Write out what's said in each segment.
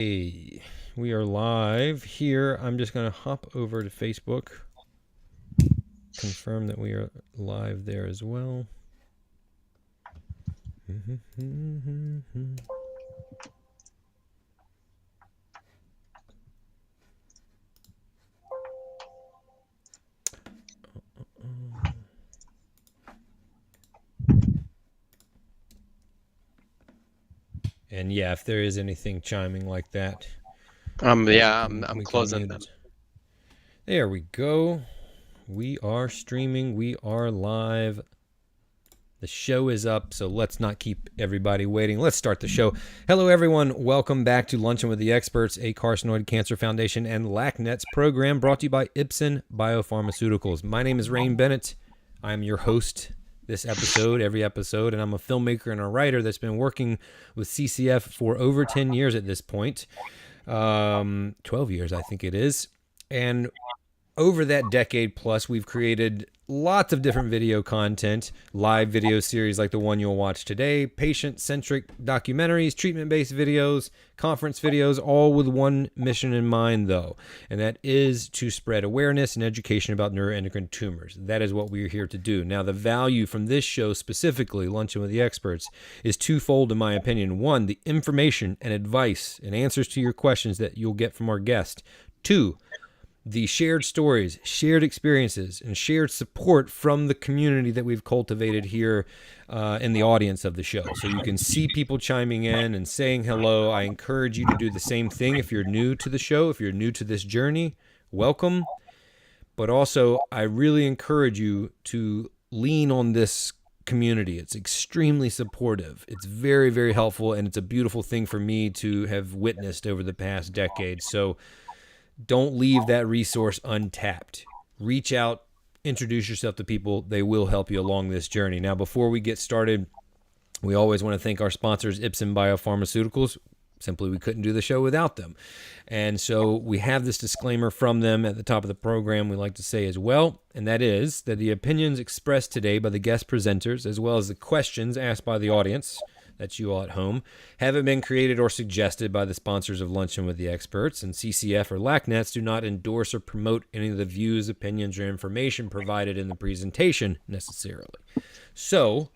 Hey, we are live here. I'm just going to hop over to Facebook, confirm that we are live there as well. And yeah, if there is anything chiming like that, I'm we can closing mute them. it. There we go. We are streaming. We are live. The show is up, so let's not keep everybody waiting. Let's start the show. Hello, everyone. Welcome back to Luncheon with the Experts, a Carcinoid Cancer Foundation and LACNets program brought to you by Ipsen Biopharmaceuticals. My name is Rain Bennett. I'm your host this episode, every episode, and I'm a filmmaker and a writer that's been working with CCF for over 10 years at this point. 12 years, I think it is. And over that decade plus, we've created lots of different video content, live video series like the one you'll watch today, patient-centric documentaries, treatment-based videos, conference videos, all with one mission in mind, though, and that is to spread awareness and education about neuroendocrine tumors. That is what we're here to do. Now, the value from this show specifically, Luncheon with the Experts, is twofold in my opinion. One, the information and advice and answers to your questions that you'll get from our guest. Two, the shared stories, shared experiences, and shared support from the community that we've cultivated here in the audience of the show. So you can see people chiming in and saying hello. I encourage you to do the same thing if you're new to the show, if you're new to this journey. Welcome. But also, I really encourage you to lean on this community. It's extremely supportive. It's very, very helpful, and it's a beautiful thing for me to have witnessed over the past decade. So don't leave that resource untapped. Reach out, introduce yourself to people. They will help you along this journey. Now, before we get started, we always want to thank our sponsors, Ipsen Biopharmaceuticals. Simply, we couldn't do the show without them. And so we have this disclaimer from them at the top of the program we like to say as well, and that is that the opinions expressed today by the guest presenters, as well as the questions asked by the audience, that's you all at home, haven't been created or suggested by the sponsors of Luncheon with the Experts, and CCF or LACNets do not endorse or promote any of the views, opinions, or information provided in the presentation necessarily. So,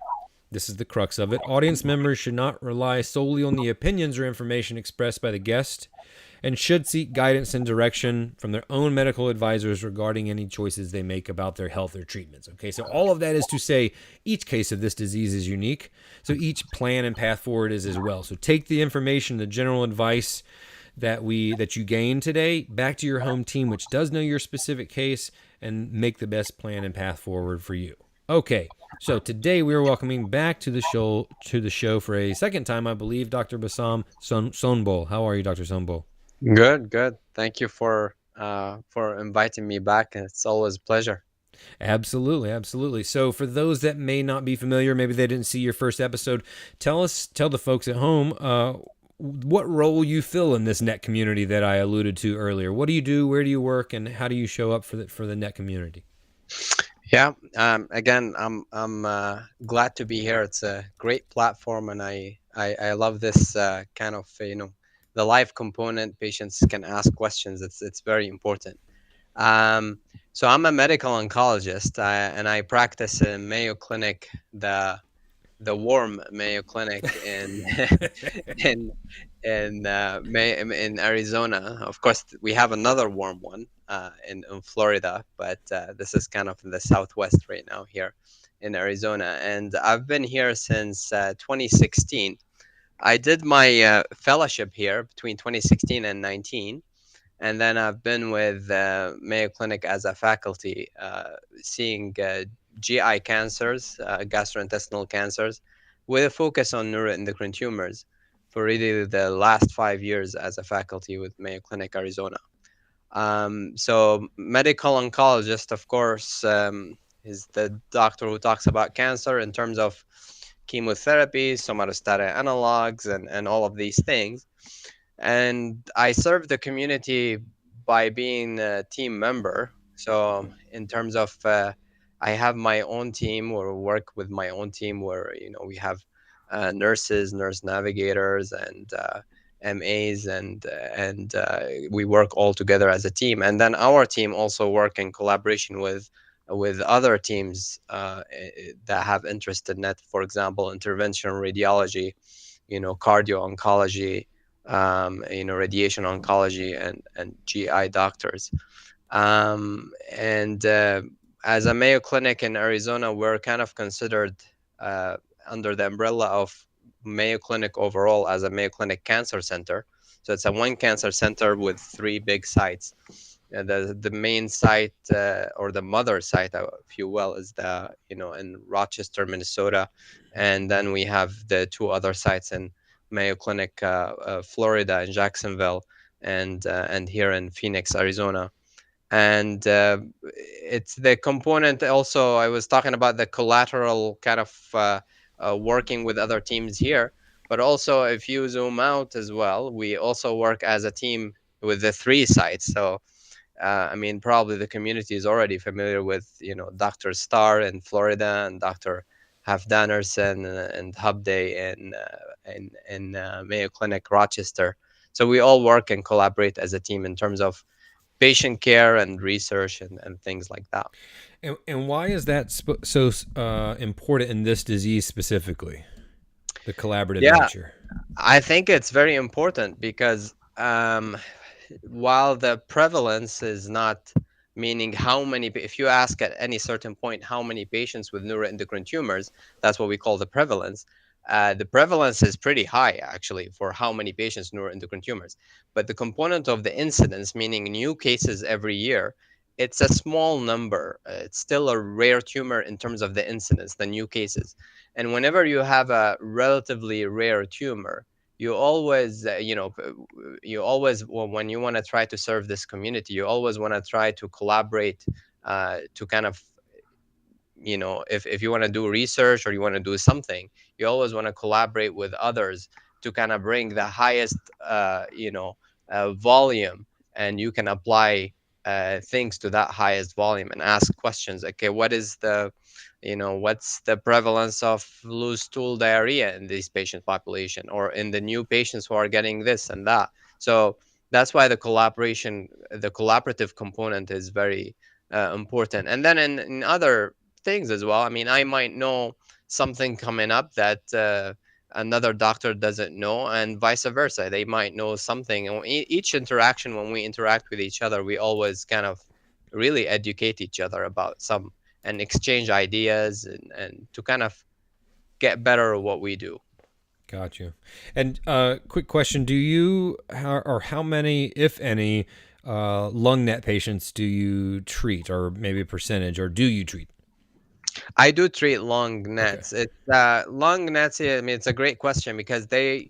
this is the crux of it. Audience members should not rely solely on the opinions or information expressed by the guest and should seek guidance and direction from their own medical advisors regarding any choices they make about their health or treatments. Okay, so all of that is to say each case of this disease is unique, so each plan and path forward is as well. So take the information, the general advice that you gained today back to your home team, which does know your specific case, and make the best plan and path forward for you. Okay, so today we are welcoming back to the show for a second time, I believe, Dr. Bassam Sonbol. How are you, Dr. Sonbol? Good. Thank you for inviting me back. It's always a pleasure. Absolutely. So for those that may not be familiar, maybe they didn't see your first episode, tell the folks at home what role you fill in this net community that I alluded to earlier. What do you do? Where do you work? And how do you show up for the net community? Yeah. Again, I'm glad to be here. It's a great platform, and I love this kind of the live component. Patients can ask questions. It's very important. So I'm a medical oncologist, and I practice in Mayo Clinic, the warm Mayo Clinic in in in Arizona. Of course, we have another warm one in Florida, but this is kind of in the southwest right now here in Arizona. And I've been here since 2016. I did my fellowship here between 2016 and 19. And then I've been with Mayo Clinic as a faculty, seeing GI cancers, gastrointestinal cancers, with a focus on neuroendocrine tumors for really the last 5 years as a faculty with Mayo Clinic, Arizona. So medical oncologist, of course, is the doctor who talks about cancer in terms of chemotherapy, somatostatin analogs, and all of these things. And I serve the community by being a team member. So in terms of I have my own team or work with my own team where we have nurses, nurse navigators, MAs, and we work all together as a team. And then our team also work in collaboration with other teams that have interest in it. For example, interventional radiology, cardio oncology, radiation oncology, and GI doctors. And As a Mayo Clinic in Arizona, we're kind of considered uh, under the umbrella of Mayo Clinic overall as a Mayo Clinic Cancer Center. So it's a one cancer center with three big sites. The main site, or the mother site, if you will, is in Rochester, Minnesota, and then we have the two other sites in Mayo Clinic, Florida, in Jacksonville, and here in Phoenix, Arizona. And it's the component also. I was talking about the collateral kind of working with other teams here, but also if you zoom out as well, we also work as a team with the three sites. So I mean, probably the community is already familiar with Dr. Starr in Florida, and Dr. Hafdanerson and Hubday in Mayo Clinic, Rochester. So we all work and collaborate as a team in terms of patient care and research and things like that. And why is that so important in this disease specifically? The collaborative Yeah, nature. I think it's very important because while the prevalence is not, meaning how many, if you ask at any certain point how many patients with neuroendocrine tumors, that's what we call the prevalence. The prevalence is pretty high actually for how many patients neuroendocrine tumors, but the component of the incidence, meaning new cases every year, it's a small number. It's still a rare tumor in terms of the incidence, the new cases. And whenever you have a relatively rare tumor, you always you always, well, when you want to try to serve this community, you always want to try to collaborate, to kind of, if you want to do research or you want to do something, you always want to collaborate with others to kind of bring the highest volume, and you can apply things to that highest volume and ask questions. Okay, what's the prevalence of loose stool diarrhea in this patient population, or in the new patients who are getting this and that? So that's why the collaborative component is very important. And then in other things as well. I mean, I might know something coming up that another doctor doesn't know, and vice versa. They might know something. And each interaction, when we interact with each other, we always kind of really educate each other about some, and exchange ideas, and to kind of get better at what we do. Got you. And quick question: Do you or how many, if any, lung net patients do you treat, or maybe a percentage, or do you treat? I do treat long Okay. nets. It's long nets. I mean, it's a great question because they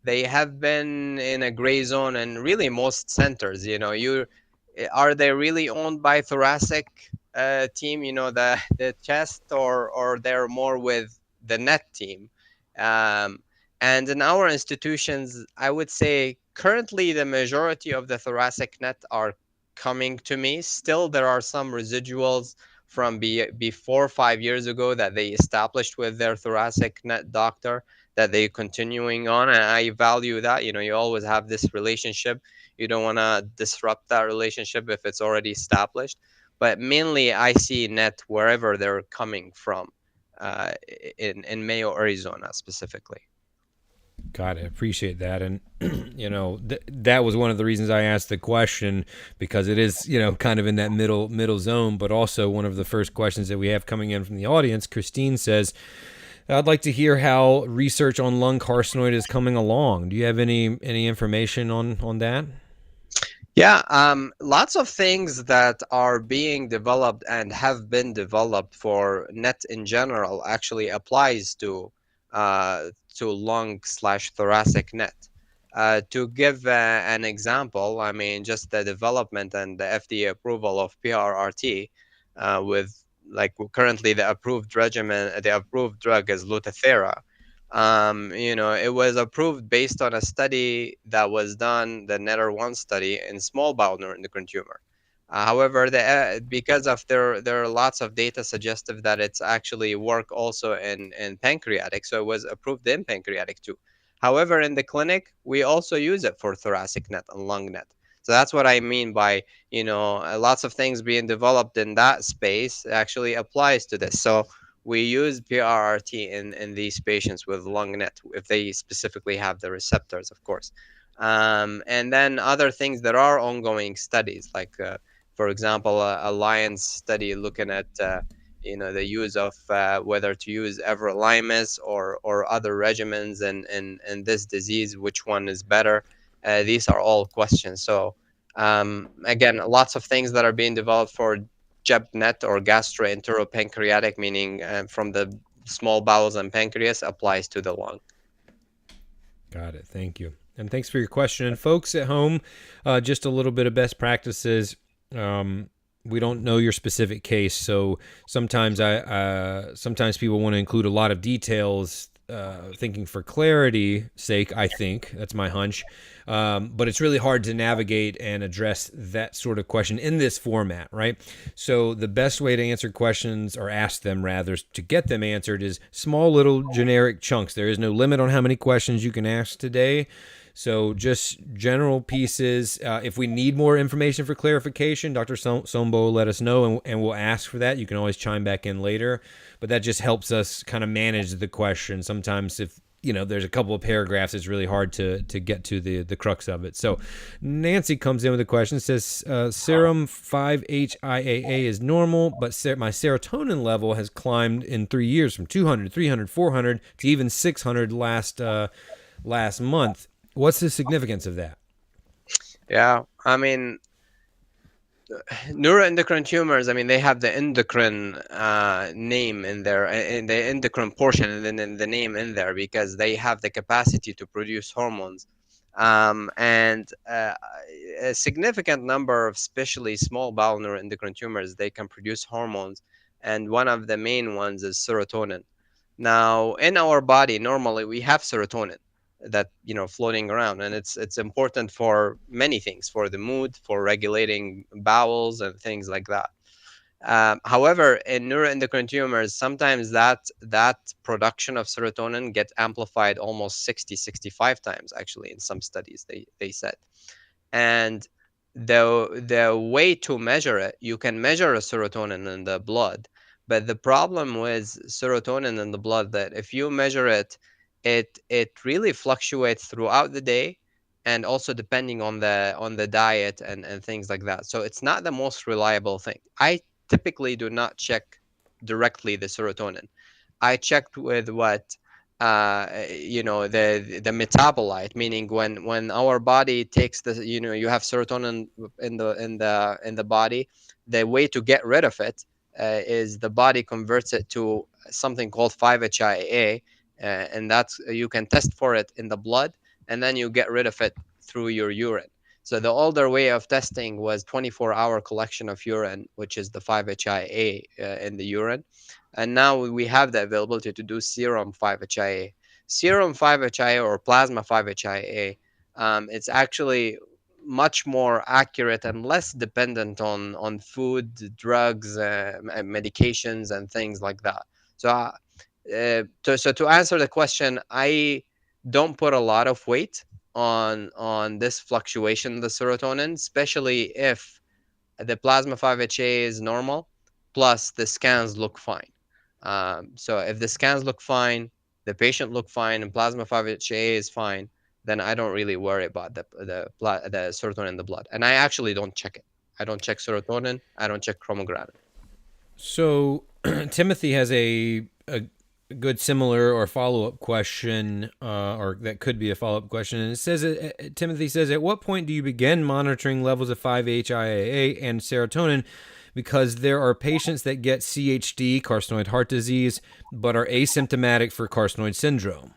have been in a gray zone in really most centers. Are they really owned by thoracic team? The chest, or they're more with the net team. Um, and in our institutions, I would say currently the majority of the thoracic net are coming to me. Still, there are some residuals from before 5 years ago that they established with their thoracic net doctor, that they continuing on, and I value that. You always have this relationship. You don't want to disrupt that relationship if it's already established. But mainly I see net wherever they're coming from, in Mayo, Arizona specifically. Got it. Appreciate that. And, that was one of the reasons I asked the question, because it is, kind of in that middle zone, but also one of the first questions that we have coming in from the audience. Christine says, I'd like to hear how research on lung carcinoid is coming along. Do you have any information on that? Yeah, lots of things that are being developed and have been developed for net in general actually applies to lung/thoracic net. To give an example, I mean, just the development and the FDA approval of PRRT, with, like, currently the approved regimen, the approved drug is Lutathera. It was approved based on a study that was done, the NETTER-1 study, in small bowel neuroendocrine tumor. However, because of there are lots of data suggestive that it's actually work also in pancreatic, so it was approved in pancreatic too. However, in the clinic, we also use it for thoracic net and lung net. So that's what I mean by, lots of things being developed in that space actually applies to this. So we use PRRT in these patients with lung net if they specifically have the receptors, of course. And then other things, there are ongoing studies, like, for example, a Lions study looking at the use of whether to use everolimus or other regimens in this disease, which one is better. These are all questions. So again, lots of things that are being developed for GEP-NET or gastroenteropancreatic, meaning from the small bowels and pancreas, applies to the lung. Got it. Thank you. And thanks for your question. And folks at home, just a little bit of best practices. We don't know your specific case, so sometimes sometimes people want to include a lot of details, thinking for clarity sake. I think that's my hunch, but it's really hard to navigate and address that sort of question in this format, right? So the best way to answer questions, or ask them rather, to get them answered, is small little generic chunks. There is no limit on how many questions you can ask today. So just general pieces. If we need more information for clarification, Dr. Sonbol let us know, and we'll ask for that. You can always chime back in later, but that just helps us kind of manage the question. Sometimes if there's a couple of paragraphs, it's really hard to get to the crux of it. So Nancy comes in with a question. It says, serum 5-HIAA is normal, but my serotonin level has climbed in 3 years from 200, 300, 400 to even 600 last month. What's the significance of that? Yeah, I mean, neuroendocrine tumors, I mean, they have the endocrine name in there, in the endocrine portion, and then in the name in there, because they have the capacity to produce hormones. And a significant number of, especially small bowel neuroendocrine tumors, they can produce hormones, and one of the main ones is serotonin. Now, in our body, normally we have serotonin that floating around, and it's important for many things, for the mood, for regulating bowels and things like that. However, in neuroendocrine tumors, sometimes that production of serotonin gets amplified almost 60-65 times, actually, in some studies they said. And the way to measure it, you can measure a serotonin in the blood, but the problem with serotonin in the blood, that if you measure it, it really fluctuates throughout the day, and also depending on the diet and things like that. So it's not the most reliable thing. I typically do not check directly the serotonin. I checked with what the metabolite, meaning when our body takes the, you have serotonin in the body, the way to get rid of it is the body converts it to something called 5-HIAA, and that's, you can test for it in the blood, and then you get rid of it through your urine. So the older way of testing was 24-hour collection of urine, which is the 5-HIAA in the urine. And now we have the availability to do serum 5-HIAA. Serum 5-HIAA or plasma 5-HIAA, it's actually much more accurate and less dependent on food, drugs, medications, and things like that. So, to answer the question, I don't put a lot of weight on this fluctuation in the serotonin, especially if the plasma 5-HA is normal, plus the scans look fine. So if the scans look fine, the patient look fine, and plasma 5-HA is fine, then I don't really worry about the serotonin in the blood. And I actually don't check it. I don't check serotonin. I don't check chromogranin. So Timothy has a good similar or follow-up question, or that could be a follow-up question. And it says, Timothy says, at what point do you begin monitoring levels of 5-HIAA and serotonin? Because there are patients that get CHD, carcinoid heart disease, but are asymptomatic for carcinoid syndrome.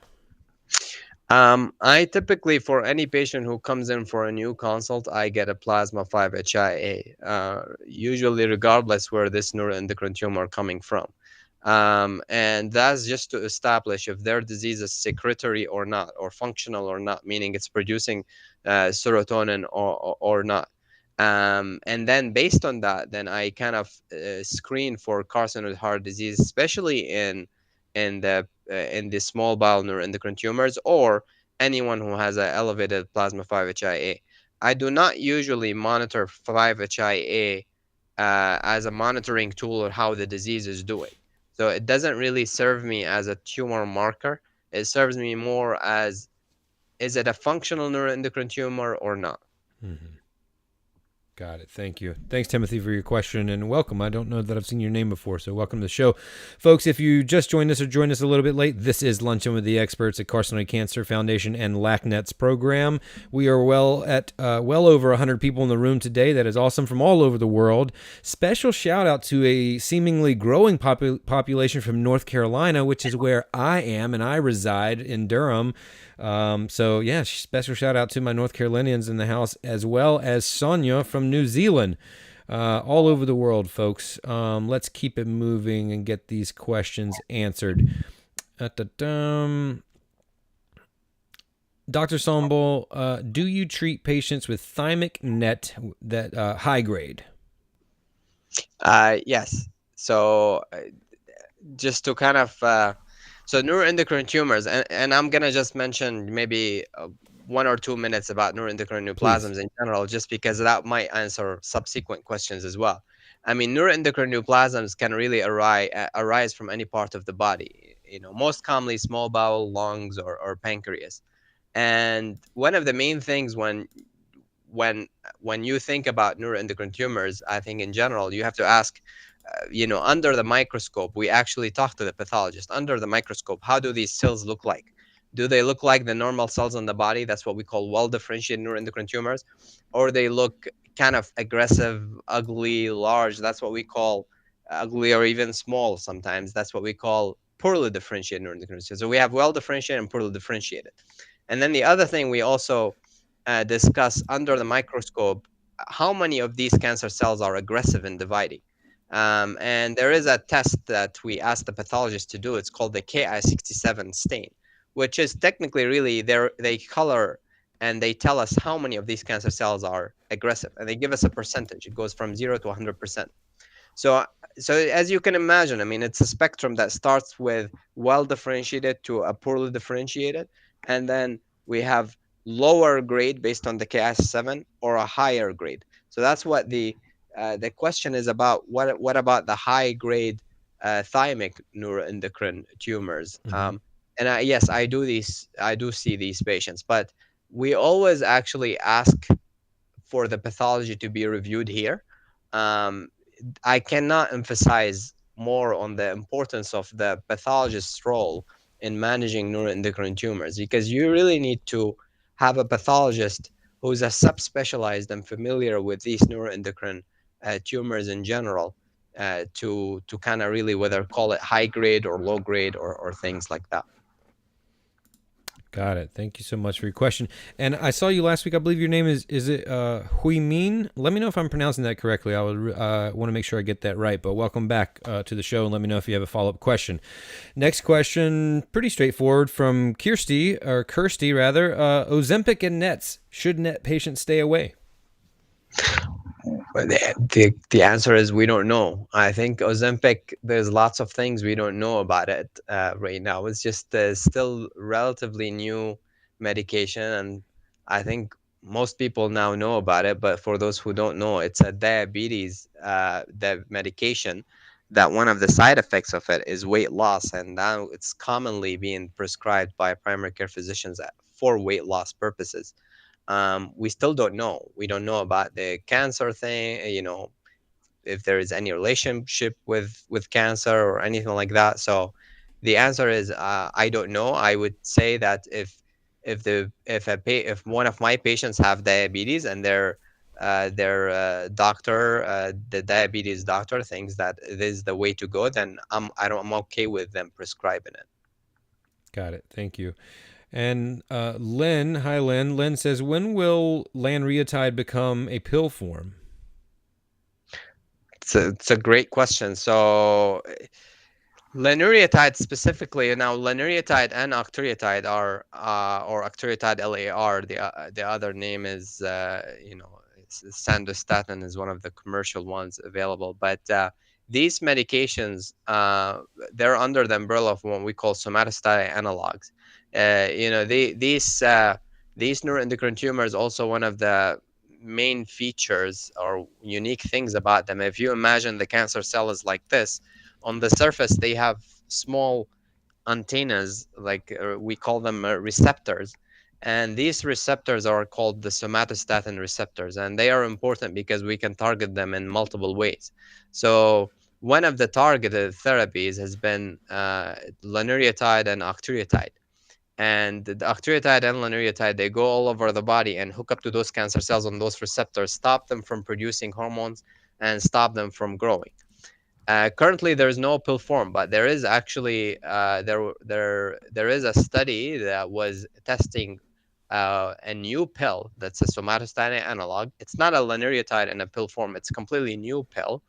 I typically, for any patient who comes in for a new consult, I get a plasma 5-HIA, usually regardless where this neuroendocrine tumor coming from. And that's just to establish if their disease is secretory or not, or functional or not, meaning it's producing serotonin or not. And then based on that, then I kind of screen for carcinoid heart disease, especially in the small bowel neuroendocrine tumors, or anyone who has an elevated plasma 5-HIA. I do not usually monitor 5-HIA as a monitoring tool or how the disease is doing. So it doesn't really serve me as a tumor marker. It serves me more as, is it a functional neuroendocrine tumor or not? Mm-hmm. Got it. Thank you. Thanks, Timothy, for your question, and welcome. I don't know that I've seen your name before, so welcome to the show. Folks, if you just joined us or joined us a little bit late, this is Luncheon with the Experts at Carcinoid Cancer Foundation and LACNet's program. We are well over 100 people in the room today. That is awesome, from all over the world. Special shout out to a seemingly growing population from North Carolina, which is where I am, and I reside in Durham. So yeah, special shout out to my North Carolinians in the house, as well as Sonia from New Zealand. All over the world, folks. Let's keep it moving and get these questions answered. Dr. Sonbol, do you treat patients with thymic net that high grade? Yes. So just to kind of so neuroendocrine tumors, and I'm gonna just mention maybe 1 or 2 minutes about neuroendocrine Please. neoplasms in general, just because that might answer subsequent questions as well. I mean, neuroendocrine neoplasms can really arise from any part of the body. Most commonly small bowel, lungs, or pancreas. And one of the main things when when you think about neuroendocrine tumors, I think in general you have to ask, under the microscope, we actually talk to the pathologist. Under the microscope, how do these cells look like? Do they look like the normal cells in the body? That's what we call well-differentiated neuroendocrine tumors. Or they look kind of aggressive, ugly, large. That's what we call ugly, or even small sometimes. That's what we call poorly differentiated neuroendocrine tumors. So we have well-differentiated and poorly differentiated. And then the other thing we also discuss under the microscope, how many of these cancer cells are aggressive in dividing. And there is a test that we ask the pathologist to do. It's called the Ki-67 stain, which is technically really they color and they tell us how many of these cancer cells are aggressive, and they give us a percentage. It goes from 0 to 100%. So, so as you can imagine, I mean, it's a spectrum that starts with well differentiated to a poorly differentiated, and then we have lower grade based on the KS7 or a higher grade. So that's what the question is about. What about the high grade thymic neuroendocrine tumors? Mm-hmm. And yes, I do see these patients, but we always actually ask for the pathology to be reviewed here. Um, I cannot emphasize more on the importance of the pathologist's role in managing neuroendocrine tumors, because you really need to have a pathologist who's a subspecialized and familiar with these neuroendocrine tumors in general, to kind of really whether call it high grade or low grade, or things like that. Got it. Thank you so much for your question. And I saw you last week. I believe your name is it Hui Min? Let me know if I'm pronouncing that correctly. I would want to make sure I get that right. But welcome back to the show, and let me know if you have a follow-up question. Next question, pretty straightforward, from Kirsty rather. Ozempic and NETs. Should NET patients stay away? But the answer is we don't know. I think Ozempic, there's lots of things we don't know about it right now. It's just still relatively new medication, and I think most people now know about it. But for those who don't know, it's a diabetes the medication that one of the side effects of it is weight loss, and now it's commonly being prescribed by primary care physicians for weight loss purposes. We still don't know. We don't know about the cancer thing, if there is any relationship with cancer or anything like that. So the answer is I don't know. I would say that if one of my patients have diabetes and their doctor, the diabetes doctor, thinks that this is the way to go, then I'm okay with them prescribing it. Got it. Thank you. And Lynn, hi Lynn. Lynn says, when will Lanreotide become a pill form? It's a great question. So Lanreotide specifically, now Lanreotide and octreotide are, or octreotide LAR. The other name is, Sandostatin is one of the commercial ones available. But these medications, they're under the umbrella of what we call somatostatin analogs, These neuroendocrine tumors also one of the main features or unique things about them. If you imagine the cancer cell is like this, on the surface they have small antennas, like we call them receptors, and these receptors are called the somatostatin receptors, and they are important because we can target them in multiple ways. So one of the targeted therapies has been Lanreotide and octreotide. And the octreotide and Lanreotide, they go all over the body and hook up to those cancer cells on those receptors, stop them from producing hormones and stop them from growing. Currently, there is no pill form, but there is actually there is a study that was testing a new pill that's a somatostatin analog. It's not a Lanreotide in a pill form; it's a completely new pill.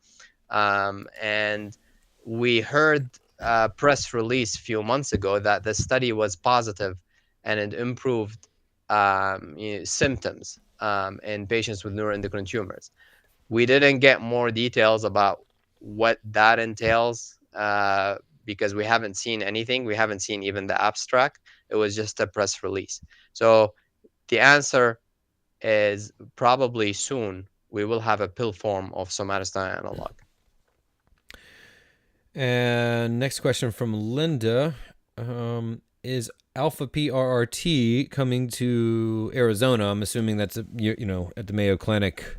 And we heard a press release a few months ago that the study was positive and it improved symptoms in patients with neuroendocrine tumors. We didn't get more details about what that entails because we haven't seen anything. We haven't seen even the abstract. It was just a press release. So the answer is probably soon we will have a pill form of somatostatin analog. And next question from Linda. Is alpha PRRT coming to Arizona? I'm assuming that's at the Mayo Clinic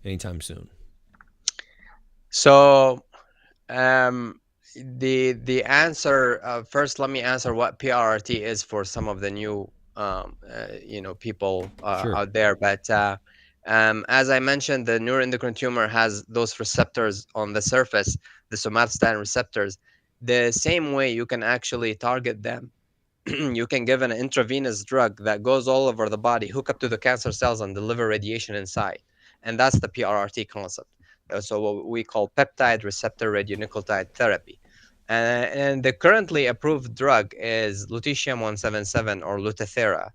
anytime soon. So the answer first, let me answer what PRRT is for some of the new people Sure. out there. But as I mentioned, the neuroendocrine tumor has those receptors on the surface, the somatostatin receptors. The same way you can actually target them. You can give an intravenous drug that goes all over the body, hook up to the cancer cells, and deliver radiation inside. And that's the PRRT concept. So what we call peptide receptor radionuclide therapy. And the currently approved drug is lutetium-177 or Lutathera.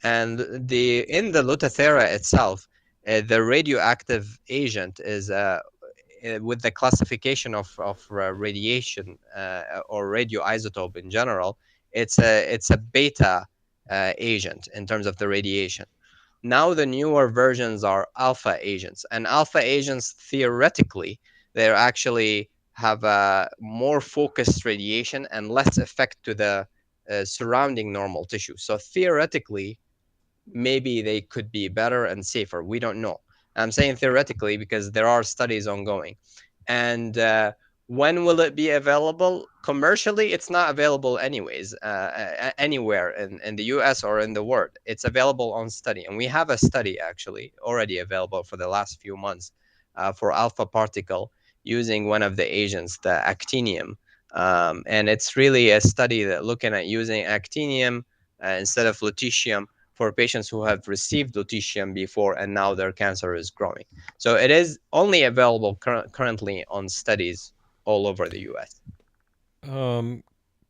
And in the Lutathera itself, the radioactive agent is with the classification of radiation or radioisotope in general, it's a beta agent in terms of the radiation. Now the newer versions are alpha agents, and alpha agents theoretically they're actually have a more focused radiation and less effect to the surrounding normal tissue. So theoretically, maybe they could be better and safer. We don't know. I'm saying theoretically because there are studies ongoing. And when will it be available? Commercially, it's not available anyways, anywhere in the US or in the world. It's available on study. And we have a study actually already available for the last few months for alpha particle using one of the agents, the actinium. And it's really a study that looking at using actinium instead of lutetium for patients who have received lutetium before and now their cancer is growing. So it is only available currently on studies all over the US.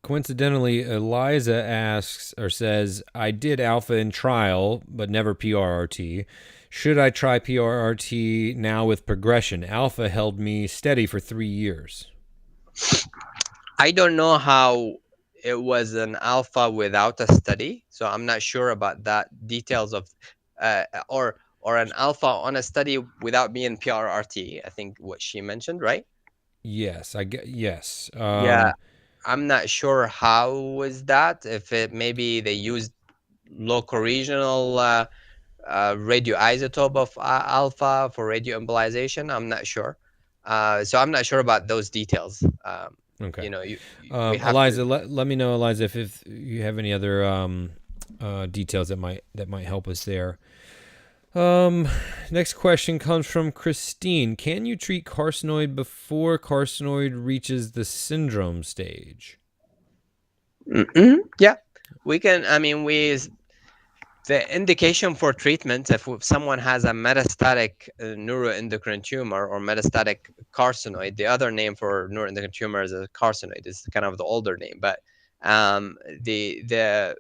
Coincidentally, Eliza asks or says, I did alpha in trial, but never PRRT. Should I try PRRT now with progression? Alpha held me steady for 3 years. I don't know how it was an alpha without a study, so I'm not sure about that details of or an alpha on a study without being PRRT. I think what she mentioned, right? Yes, I get yes. Yeah, I'm not sure how was that. If it maybe they used local regional radioisotope of alpha for radioembolization. I'm not sure. So I'm not sure about those details. Okay. We have to. Eliza, let me know, Eliza, if you have any other details that might help us there. Next question comes from Christine. Can you treat carcinoid before carcinoid reaches the syndrome stage? Yeah, we can. I mean, the indication for treatment if someone has a metastatic neuroendocrine tumor or metastatic carcinoid. The other name for neuroendocrine tumor is a carcinoid. It's kind of the older name, but the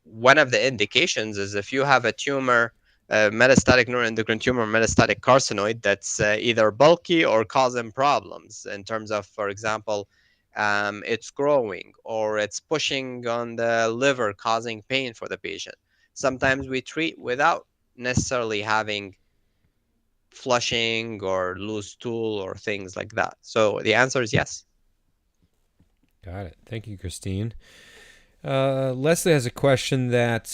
one of the indications is if you have a tumor, metastatic neuroendocrine tumor, metastatic carcinoid that's either bulky or causing problems in terms of, for example, it's growing, or it's pushing on the liver, causing pain for the patient. Sometimes we treat without necessarily having flushing or loose stool or things like that. So the answer is yes. Got it. Thank you, Christine. Leslie has a question that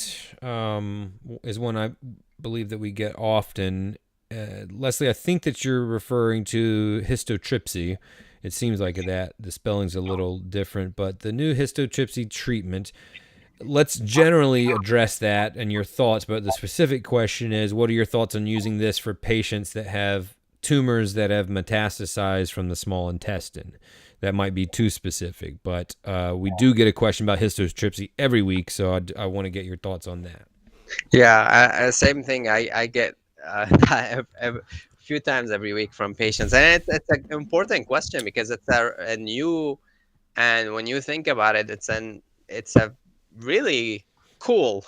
is one I believe that we get often. Leslie, I think that you're referring to histotripsy. It seems like that. The spelling's a little different, but the new histotripsy treatment. Let's generally address that and your thoughts, but the specific question is, what are your thoughts on using this for patients that have tumors that have metastasized from the small intestine? That might be too specific, but we do get a question about histotripsy every week, so I want to get your thoughts on that. Yeah, same thing. I get a few times every week from patients, and it's an important question because it's a new, and when you think about it, it's a really cool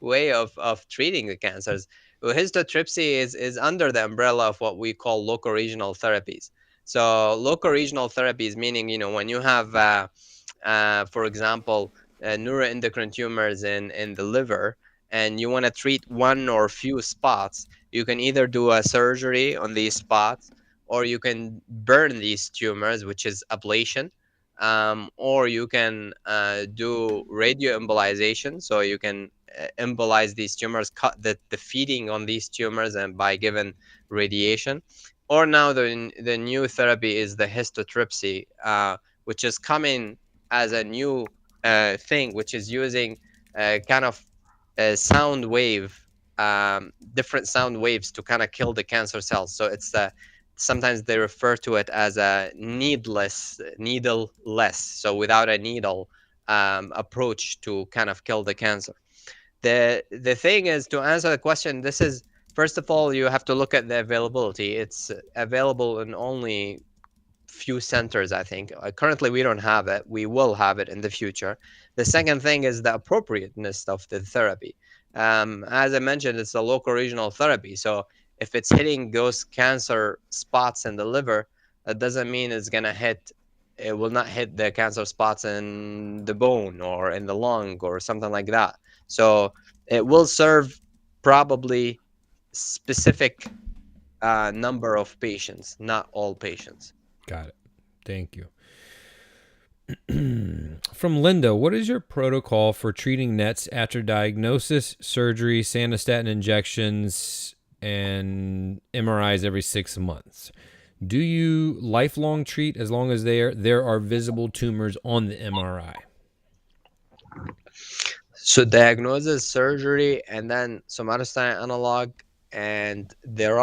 way of treating the cancers. Well, histotripsy is under the umbrella of what we call local regional therapies. So local regional therapies, meaning when you have for example, neuroendocrine tumors in the liver, and you want to treat one or few spots, you can either do a surgery on these spots, or you can burn these tumors, which is ablation, or you can do radioembolization. So you can embolize these tumors, cut the feeding on these tumors, and by given radiation. Or now the new therapy is the histotripsy, which is coming as a new thing, which is using kind of a sound wave, different sound waves to kind of kill the cancer cells. So it's sometimes they refer to it as a needleless, so without a needle approach to kind of kill the cancer. The thing is, to answer the question, this is, first of all, you have to look at the availability. It's available in only few centers, I think. Currently, we don't have it. We will have it in the future. The second thing is the appropriateness of the therapy. As I mentioned, it's a local regional therapy. So if it's hitting those cancer spots in the liver, that doesn't mean it's going to hit, it will not hit the cancer spots in the bone or in the lung or something like that. So it will serve probably specific number of patients, not all patients. Got it. Thank you. From Linda, what is your protocol for treating NETs after diagnosis, surgery, sandostatin injections, and MRIs every 6 months? Do you lifelong treat as long as there are visible tumors on the MRI? So diagnosis, surgery, and then somatostatin analog, and there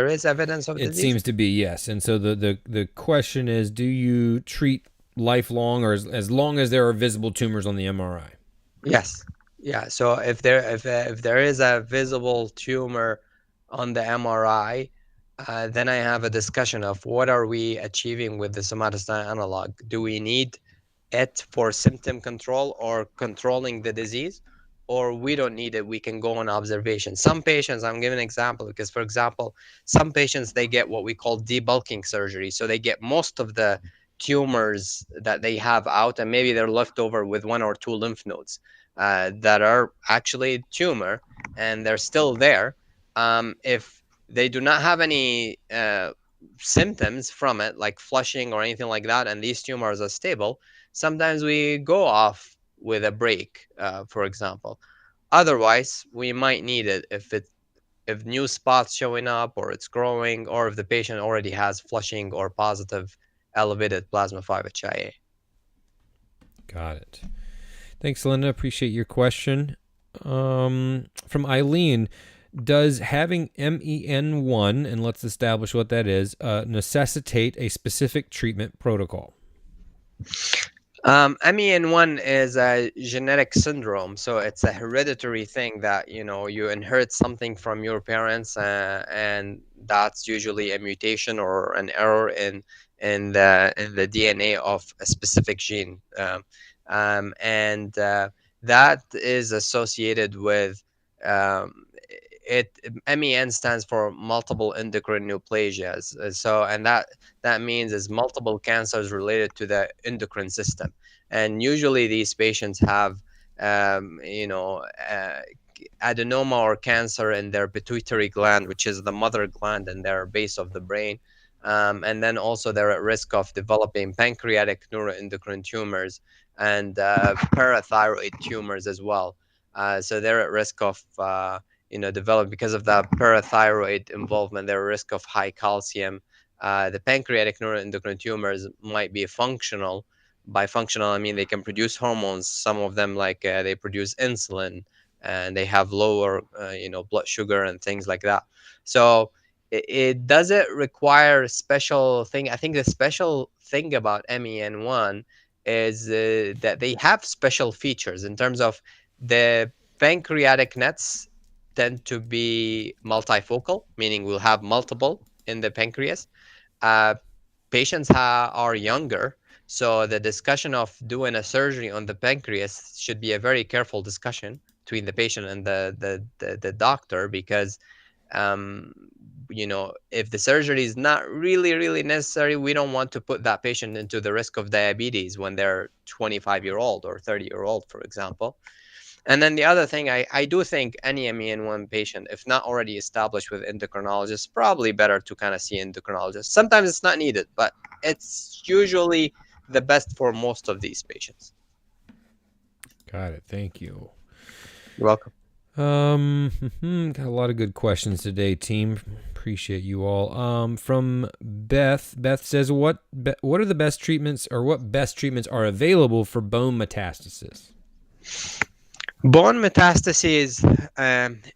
is evidence of It disease. seems to be, yes. And so the question is, do you treat lifelong or as long as there are visible tumors on the MRI? Yes. Yeah. So if there is a visible tumor on the MRI, then I have a discussion of what are we achieving with the somatostatin analog. Do we need it for symptom control or controlling the disease, or we don't need it, we can go on observation. Some patients, I'm giving an example because, for example, some patients, they get what we call debulking surgery. So they get most of the tumors that they have out, and maybe they're left over with one or two lymph nodes that are actually tumor, and they're still there. If they do not have any symptoms from it, like flushing or anything like that, and these tumors are stable, sometimes we go off with a break, for example. Otherwise, we might need it if new spots showing up, or it's growing, or if the patient already has flushing or positive elevated plasma 5-HIA. Got it. Thanks, Linda. Appreciate your question. From Eileen, does having MEN1, and let's establish what that is, necessitate a specific treatment protocol? MEN1 is a genetic syndrome, so it's a hereditary thing that you inherit something from your parents, and that's usually a mutation or an error in the DNA of a specific gene, and that is associated with. Um, MEN stands for multiple endocrine neoplasias. And that means is multiple cancers related to the endocrine system. And usually these patients have you know adenoma or cancer in their pituitary gland, which is the mother gland in their base of the brain. And then also they're at risk of developing pancreatic neuroendocrine tumors and parathyroid tumors as well. So they're at risk of develop because of the parathyroid involvement. They're at risk of high calcium. The pancreatic neuroendocrine tumors might be functional. By functional, I mean they can produce hormones. Some of them, like they produce insulin, and they have lower, blood sugar and things like that. So it doesn't require special thing. I think the special thing about MEN1 is that they have special features in terms of the pancreatic nets tend to be multifocal, meaning we'll have multiple in the pancreas. Uh, Patients are younger, so the discussion of doing a surgery on the pancreas should be a very careful discussion between the patient and the doctor, because um, if the surgery is not really necessary, we don't want to put that patient into the risk of diabetes when they're 25-year-old or 30-year-old, for example. And then the other thing, I do think any MEN1 patient, if not already established with endocrinologists, probably better to kind of see endocrinologists. Sometimes it's not needed, but it's usually the best for most of these patients. Got it. Thank you. You're welcome. Got a lot of good questions today, team. Appreciate you all. From Beth. Beth says, "What are the best treatments, or what best treatments are available for bone metastasis?" Bone metastases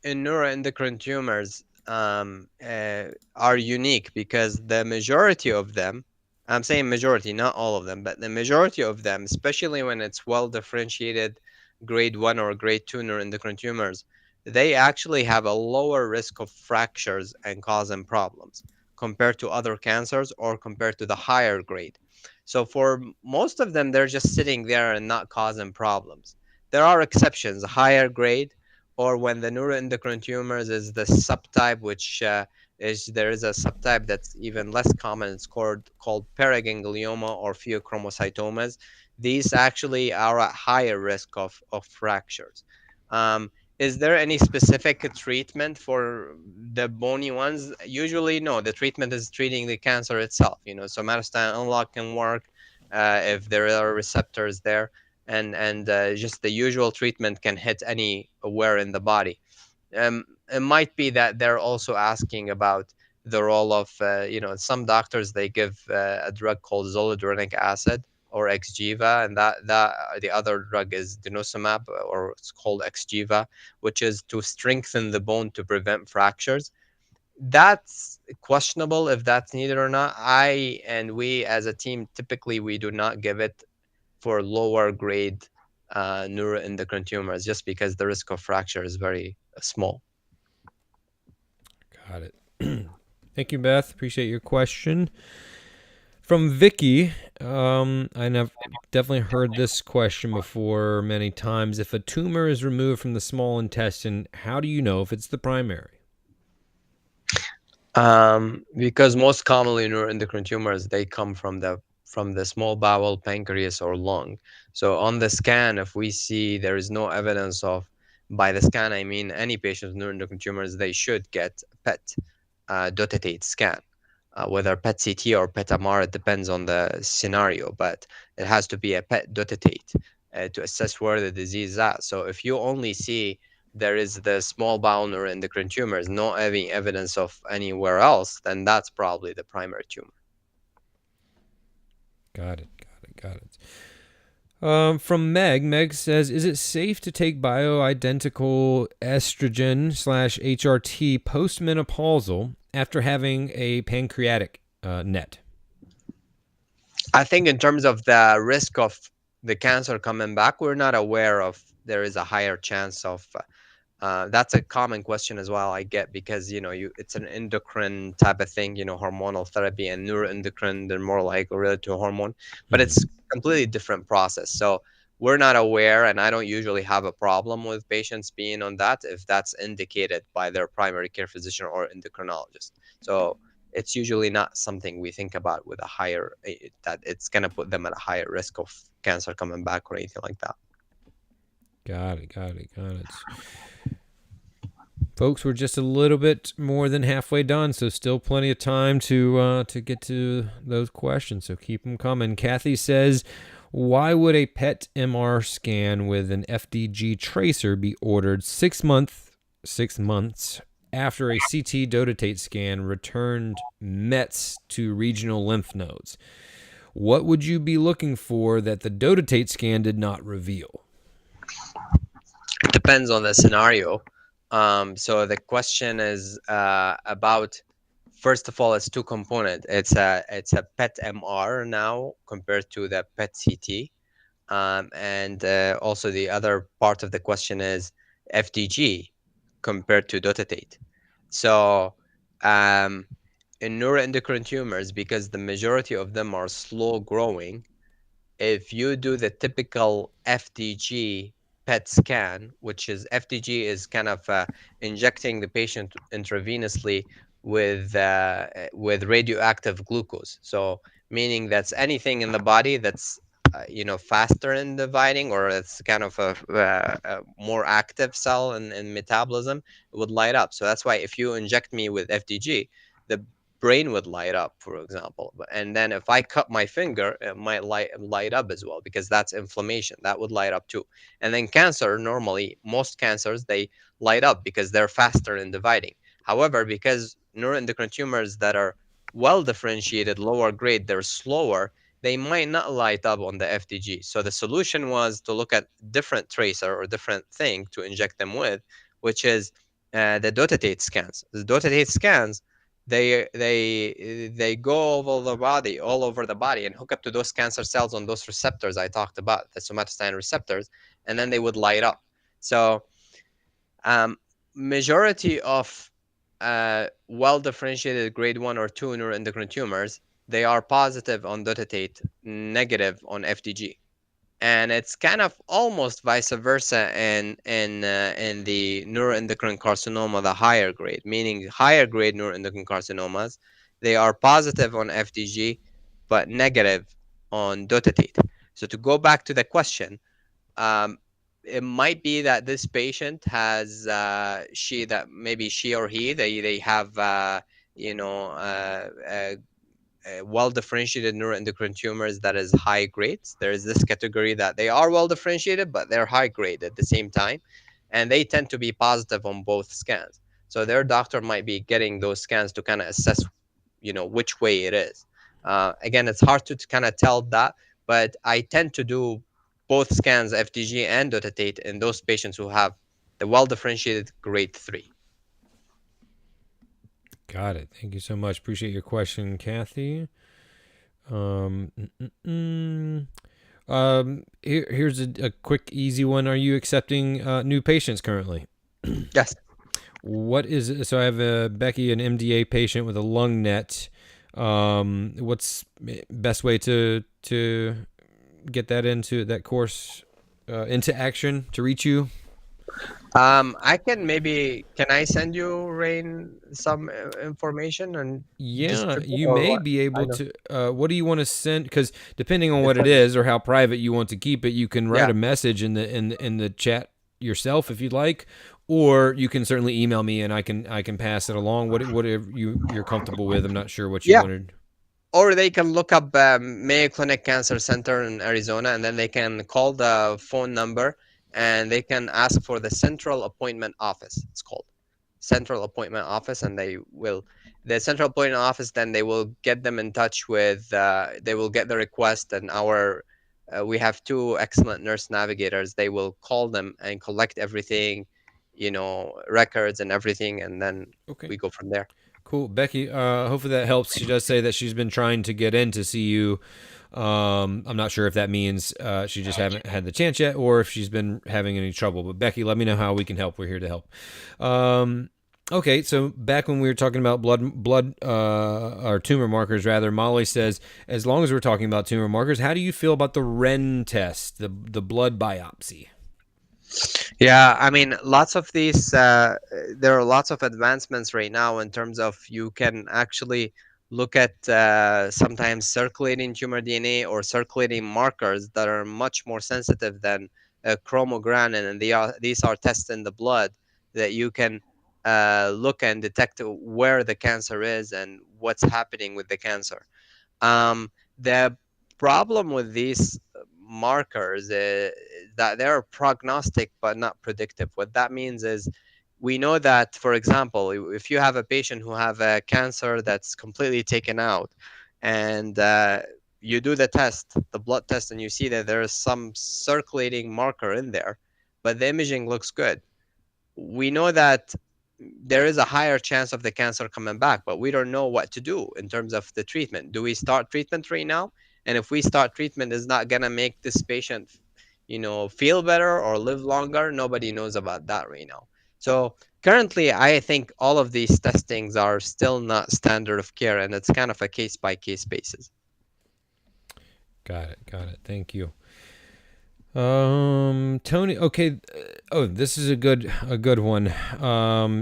in neuroendocrine tumors are unique because the majority of them, I'm saying majority, not all of them, but the majority of them, especially when it's well differentiated grade 1 or grade 2 neuroendocrine tumors, they actually have a lower risk of fractures and causing problems compared to other cancers or compared to the higher grade. So for most of them, they're just sitting there and not causing problems. There are exceptions, higher grade, or when the neuroendocrine tumors is the subtype, which is there is a subtype that's even less common. It's called paraganglioma or pheochromocytomas. These actually are at higher risk of fractures. Um, is there any specific treatment for the bony ones? Usually, no. The treatment is treating the cancer itself. Somatostatin unlock can work if there are receptors there, and just the usual treatment can hit anywhere in the body. It might be that they're also asking about the role of, some doctors, they give a drug called zoledronic acid or Xgeva, and that the other drug is denosumab, or it's called Xgeva, which is to strengthen the bone to prevent fractures. That's questionable if that's needed or not. We as a team, typically we do not give it for lower grade neuroendocrine tumors, just because the risk of fracture is very small. Got it. Thank you, Beth. Appreciate your question. From Vicky, I've definitely heard this question before many times. If a tumor is removed from the small intestine, how do you know if it's the primary? Because most commonly neuroendocrine tumors, they come from the small bowel, pancreas, or lung. So on the scan, if we see there is no evidence of, by the scan I mean any patient with neuroendocrine tumors, they should get a PET dotatate scan. Whether PET CT or PET MR, it depends on the scenario, but it has to be a PET dotatate to assess where the disease is at. So if you only see there is the small bowel neuroendocrine tumors, no any evidence of anywhere else, then that's probably the primary tumor. Got it. From Meg says, is it safe to take bioidentical estrogen / HRT postmenopausal after having a pancreatic net? I think in terms of the risk of the cancer coming back, we're not aware of there is a higher chance of that's a common question as well I get, because it's an endocrine type of thing, hormonal therapy and neuroendocrine, they're more like related to a hormone, but it's completely different process. So we're not aware, and I don't usually have a problem with patients being on that if that's indicated by their primary care physician or endocrinologist. So it's usually not something we think about with a higher that it's going to put them at a higher risk of cancer coming back or anything like that. Got it. Folks, we're just a little bit more than halfway done, so still plenty of time to get to those questions. So keep them coming. Kathy says, why would a PET MR scan with an FDG tracer be ordered 6 months after a CT dotatate scan returned mets to regional lymph nodes? What would you be looking for that the dotatate scan did not reveal? It depends on the scenario. So the question is about, first of all, it's two component. It's a PET MR now compared to the PET CT. And also the other part of the question is FDG compared to dotatate. So um, in neuroendocrine tumors, because the majority of them are slow growing, if you do the typical FDG PET scan, which is FDG is kind of injecting the patient intravenously with radioactive glucose. So meaning that's anything in the body that's faster in dividing, or it's kind of a more active cell in metabolism, it would light up. So that's why if you inject me with FDG, the brain would light up, for example. And then if I cut my finger, it might light up as well, because that's inflammation. That would light up too. And then cancer, normally, most cancers, they light up because they're faster in dividing. However, because neuroendocrine tumors that are well differentiated, lower grade, they're slower, they might not light up on the FDG. So the solution was to look at different tracer or different thing to inject them with, which is the dotatate scans. The dotatate scans, they go all over the body and hook up to those cancer cells on those receptors I talked about, the somatostatin receptors, and then they would light up. So majority of well differentiated grade 1 or 2 neuroendocrine tumors, they are positive on dotatate, negative on FDG. And it's kind of almost vice versa in the neuroendocrine carcinoma, the higher grade, meaning higher grade neuroendocrine carcinomas, they are positive on FDG but negative on dotatate. So to go back to the question, it might be that this patient has maybe she or he, they have well differentiated neuroendocrine tumors that is high grades. There is this category that they are well differentiated, but they're high grade at the same time, and they tend to be positive on both scans. So their doctor might be getting those scans to kind of assess, which way it is. Again, it's hard to kind of tell that, but I tend to do both scans, FDG and dotatate, in those patients who have the well differentiated grade 3. Got it. Thank you so much. Appreciate your question, Kathy. Here's a quick, easy one. Are you accepting new patients currently? Yes. What is it? So I have a Becky, an MDA patient with a lung net. What's best way to get that into that course into action to reach you? Can I send you, Rain, some information and Yeah, distribute, you or may what? be I able know. to. What do you want to send? Because depending on what It's it a, is or how private you want to keep it, you can write yeah. a message in the chat yourself if you'd like, or you can certainly email me and I can pass it along. Whatever you're comfortable with. I'm not sure what you Yeah. wanted. Or they can look up Mayo Clinic Cancer Center in Arizona, and then they can call the phone number and they can ask for the Central Appointment Office. It's called Central Appointment Office, and the Central Appointment Office, then they will get them in touch with, they will get the request, and we have two excellent nurse navigators. They will call them and collect everything, records and everything, and then Okay. we go from there. Cool, Becky. Hopefully that helps. She does say that she's been trying to get in to see you. I'm not sure if that means she just haven't had the chance yet, or if she's been having any trouble. But Becky, let me know how we can help. We're here to help. Okay, so back when we were talking about or tumor markers, rather, Molly says, as long as we're talking about tumor markers, how do you feel about the REN test, the blood biopsy? Yeah, I mean, lots of these, there are lots of advancements right now in terms of you can actually look at sometimes circulating tumor DNA or circulating markers that are much more sensitive than chromogranin, and these are tests in the blood that you can look and detect where the cancer is and what's happening with the cancer. The problem with these markers is that they're prognostic but not predictive. What that means is we know that, for example, if you have a patient who have a cancer that's completely taken out, and you do the test, the blood test, and you see that there is some circulating marker in there, but the imaging looks good, we know that there is a higher chance of the cancer coming back, but we don't know what to do in terms of the treatment. Do we start treatment right now? And if we start treatment, is not gonna make this patient, feel better or live longer? Nobody knows about that right now. So currently, I think all of these testings are still not standard of care, and it's kind of a case by case basis. Got it. Got it. Thank you. Tony. Okay. Oh, this is a good one.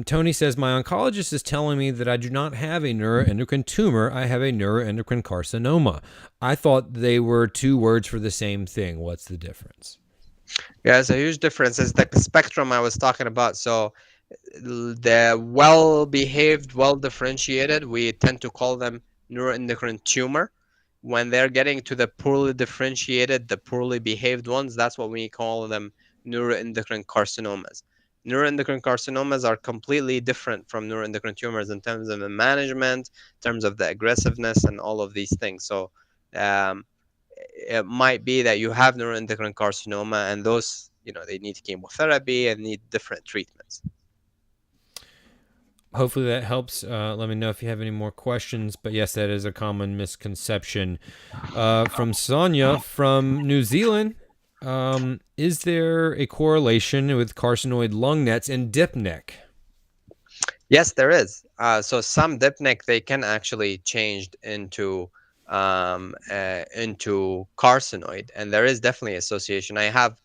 Tony says my oncologist is telling me that I do not have a neuroendocrine tumor. I have a neuroendocrine carcinoma. I thought they were two words for the same thing. What's the difference? Yeah, it's a huge difference. It's the spectrum I was talking about. So the well behaved, well differentiated, we tend to call them neuroendocrine tumor. When they're getting to the poorly differentiated, the poorly behaved ones, that's what we call them neuroendocrine carcinomas. Neuroendocrine carcinomas are completely different from neuroendocrine tumors in terms of the management, in terms of the aggressiveness, and all of these things. So, um, it might be that you have neuroendocrine carcinoma, and those, they need chemotherapy and need different treatments. Hopefully that helps. Let me know if you have any more questions. But yes, that is a common misconception. From Sonia from New Zealand, is there a correlation with carcinoid lung nets and dip neck? Yes, there is. So some dipnec, they can actually change into carcinoid, and there is definitely association. I have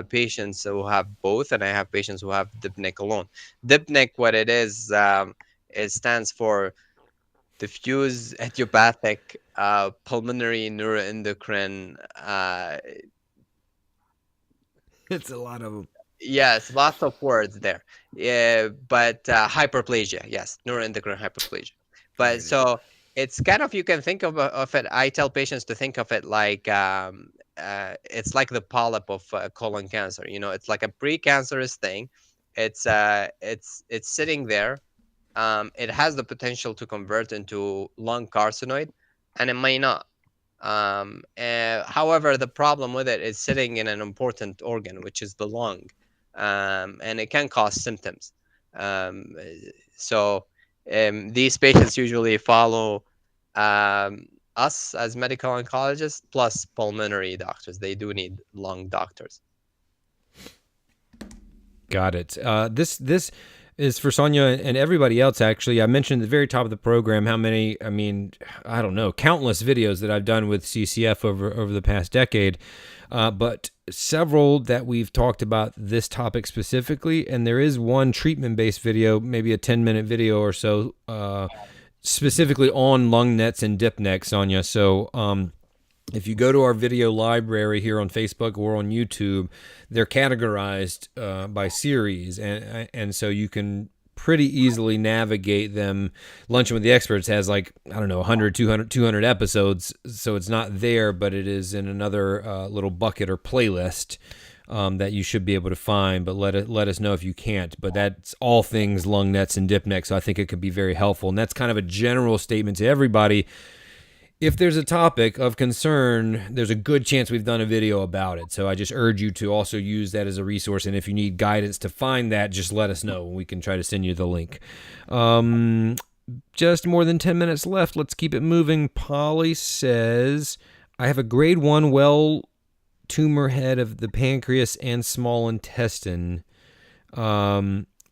patients who have both, and I have patients who have dipnec alone. Dipnec, what it is, it stands for diffuse idiopathic pulmonary neuroendocrine. It's a lot of them. Yes, lots of words there. Yeah, but hyperplasia, yes, neuroendocrine hyperplasia. There But it is. so it's kind of, you can think of it. I tell patients to think of it like it's like the polyp of colon cancer. It's like a precancerous thing. It's sitting there. It has the potential to convert into lung carcinoid, and it may not. However, the problem with it is sitting in an important organ, which is the lung, and it can cause symptoms. Um, uh, so these patients usually follow us as medical oncologists plus pulmonary doctors. They do need lung doctors. Got it. This is for Sonia and everybody else. Actually, I mentioned at the very top of the program how many. I mean, I don't know, countless videos that I've done with CCF over the past decade, but several that we've talked about this topic specifically. And there is one treatment-based video, maybe a 10-minute video or so, specifically on lung nets and dip neck, Sonia. So. If you go to our video library here on Facebook or on YouTube, they're categorized by series, and so you can pretty easily navigate them. Luncheon with the Experts has, like, I don't know, 100, 200 episodes, so it's not there, but it is in another little bucket or playlist that you should be able to find. But let us know if you can't. But that's all things lung nets and dip neck, so I think it could be very helpful. And that's kind of a general statement to everybody. If there's a topic of concern, there's a good chance we've done a video about it. So I just urge you to also use that as a resource. And if you need guidance to find that, just let us know. We can try to send you the link. Just more than 10 minutes left. Let's keep it moving. Polly says, I have a grade 1 well tumor head of the pancreas and small intestine.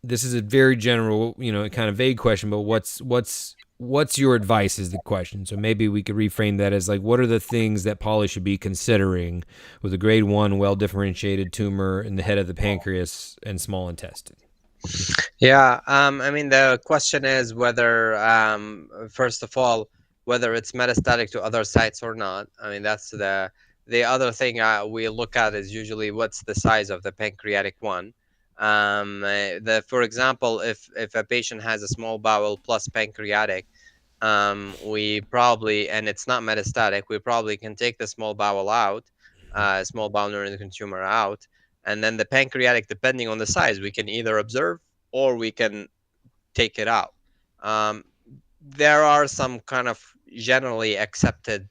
this is a very general, kind of vague question, but what's your advice is the question. So maybe we could reframe that as like, what are the things that Polly should be considering with a grade 1 well-differentiated tumor in the head of the pancreas and small intestine? Yeah, I mean, the question is whether, first of all, whether it's metastatic to other sites or not. I mean, that's the other thing we look at is usually what's the size of the pancreatic one. For example, if a patient has a small bowel plus pancreatic, we probably, and it's not metastatic, we probably can take the small bowel out, small bowel neuroendocrine tumor out, and then the pancreatic, depending on the size, we can either observe or we can take it out. There are some kind of generally accepted,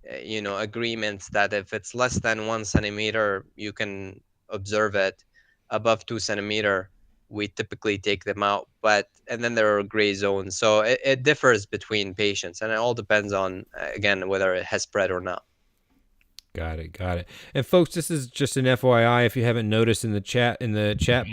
agreements that if it's less than 1 centimeter, you can observe it. Above 2 centimeter, we typically take them out. And then there are gray zones. So it differs between patients, and it all depends on, again, whether it has spread or not. Got it. And folks, this is just an FYI. If you haven't noticed in the chat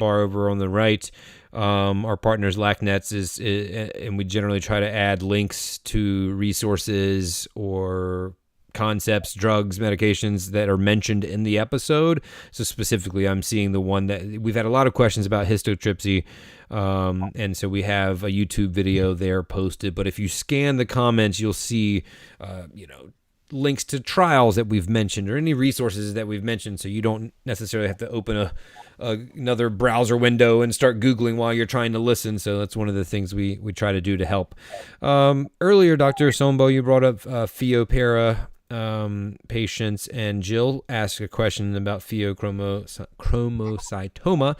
bar over on the right, our partners LACNets is, and we generally try to add links to resources or concepts, drugs, medications that are mentioned in the episode. So specifically, I'm seeing the one that we've had a lot of questions about, histotripsy. And so we have a YouTube video there posted. But if you scan the comments, you'll see, links to trials that we've mentioned or any resources that we've mentioned, so you don't necessarily have to open another browser window and start Googling while you're trying to listen. So that's one of the things we try to do to help. Earlier, Dr. Sonbol, you brought up pheopera patients, and Jill asked a question about pheochromocytoma.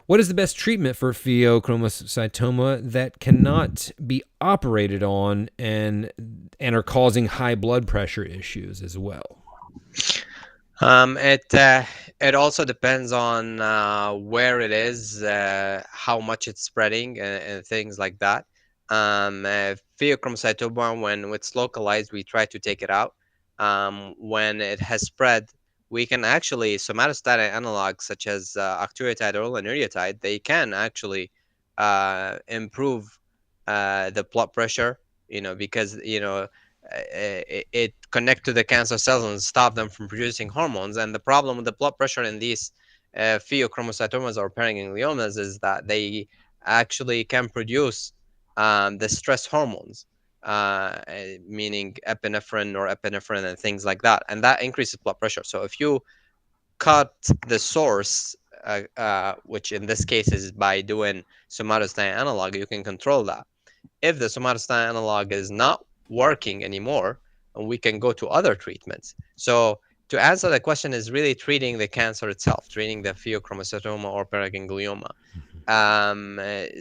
What is the best treatment for pheochromocytoma that cannot be operated on and are causing high blood pressure issues as well? It also depends on where it is, how much it's spreading, and things like that. Pheochromocytoma, when it's localized, we try to take it out. When it has spread, we can actually, somatostatin analogs such as octreotide or Lanreotide, they can actually improve the blood pressure, because it connect to the cancer cells and stop them from producing hormones. And the problem with the blood pressure in these pheochromocytomas or paragangliomas is that they actually can produce the stress hormones, meaning epinephrine or epinephrine and things like that, and that increases blood pressure. So if you cut the source, which in this case is by doing somatostatin analog, you can control that. If the somatostatin analog is not working anymore, we can go to other treatments. So to answer the question is really treating the cancer itself, treating the pheochromocytoma or paraganglioma.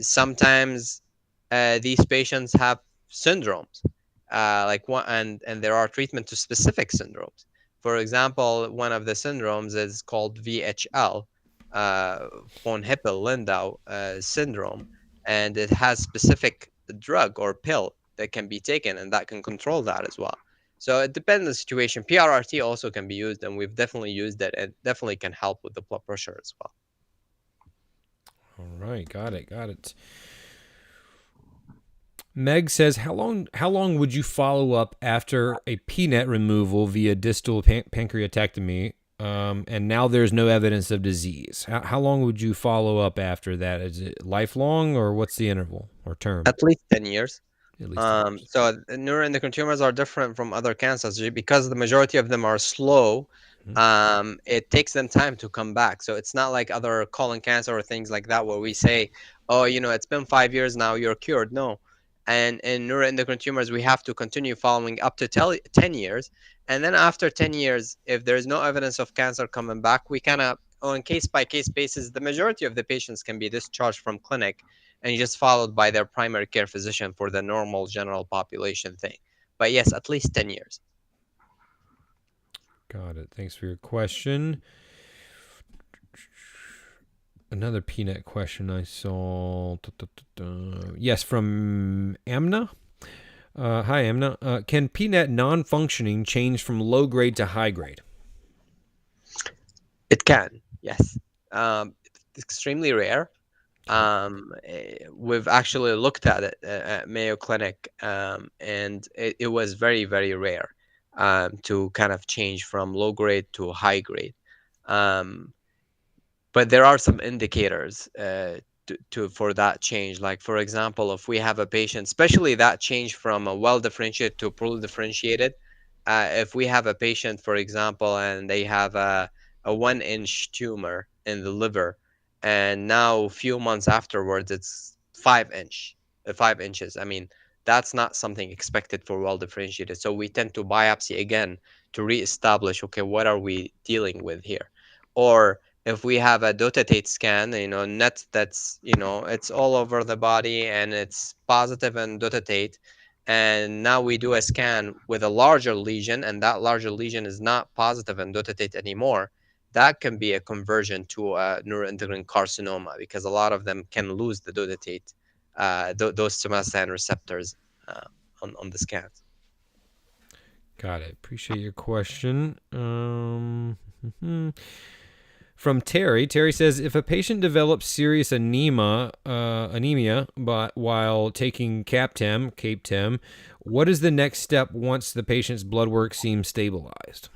Sometimes these patients have syndromes, like one, and there are treatment to specific syndromes. For example, one of the syndromes is called VHL, von Hippel-Lindau syndrome, and it has specific drug or pill that can be taken, and that can control that as well. So it depends on the situation. PRRT also can be used, and we've definitely used it, and definitely can help with the blood pressure as well. All right, got it. Meg says, how long would you follow up after a PNET removal via distal pancreatectomy, and now there's no evidence of disease? How long would you follow up after that? Is it lifelong, or what's the interval or term? At least 10 years. At least 10 years. So neuroendocrine tumors are different from other cancers because the majority of them are slow. It takes them time to come back. So it's not like other colon cancer or things like that where we say, oh, it's been 5 years now, you're cured. No. And in neuroendocrine tumors, we have to continue following up to 10 years. And then after 10 years, if there's no evidence of cancer coming back, we kind of, on case-by-case basis, the majority of the patients can be discharged from clinic and just followed by their primary care physician for the normal general population thing. But yes, at least 10 years. Got it. Thanks for your question. Another PNET question I saw. Yes, from Amna. Hi, Amna. Can PNET non-functioning change from low grade to high grade? It can, yes. It's extremely rare. We've actually looked at it at Mayo Clinic, and it was very, very rare to kind of change from low grade to high grade. Um, but there are some indicators for that change. Like, for example, if we have a patient, especially that change from a well differentiated to poorly differentiated, if we have a patient, for example, and they have a 1 inch tumor in the liver, and now a few months afterwards it's 5 inch, 5 inches. I mean, that's not something expected for well differentiated. So we tend to biopsy again to reestablish, okay, what are we dealing with here? Or if we have a dotatate scan, net that's, it's all over the body and it's positive and dotatate, and now we do a scan with a larger lesion and that larger lesion is not positive and dotatate anymore, that can be a conversion to a neuroendocrine carcinoma, because a lot of them can lose the dotatate, those somatostatin receptors uh, on the scans. Got it. Appreciate your question. From Terry. Terry says, if a patient develops serious anemia, but while taking CAPTEM, what is the next step once the patient's blood work seems stabilized?